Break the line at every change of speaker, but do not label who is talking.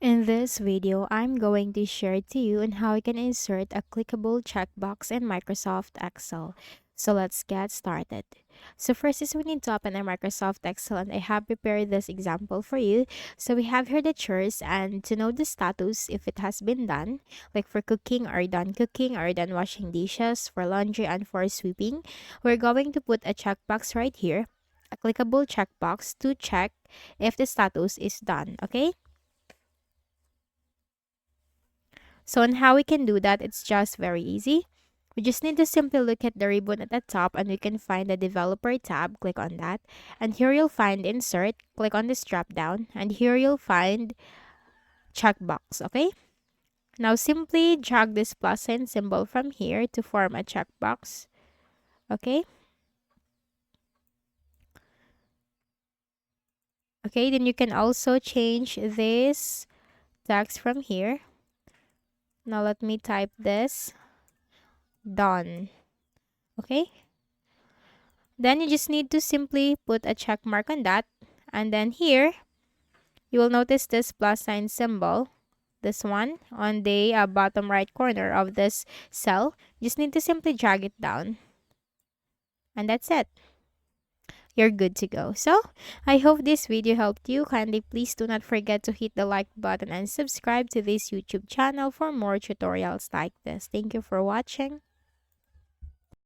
In this video, I'm going to share to you on how you can insert a clickable checkbox in Microsoft Excel. So let's get started. So first is we need to open a Microsoft Excel, and I have prepared this example for you. So we have here the chores, and to know the status if it has been done, like for cooking, are you done cooking, are you done washing dishes, for laundry and for sweeping, we're going to put a checkbox right here, a clickable checkbox to check if the status is done, okay? So on how we can do that, it's just very easy. We just need to simply look at the ribbon at the top and we can find the developer tab, click on that. And here you'll find insert, click on this drop down, and here you'll find checkbox, okay? Now simply drag this plus sign symbol from here to form a checkbox, okay? Okay, then you can also change this text from here. Now let me type this, done, okay? Then you just need to simply put a check mark on that. And then here, you will notice this plus sign symbol, this one, on the bottom right corner of this cell. You just need to simply drag it down. And that's it. You're good to go. So, I hope this video helped you. Kindly please do not forget to hit the like button and subscribe to this YouTube channel for more tutorials like this. Thank you for watching.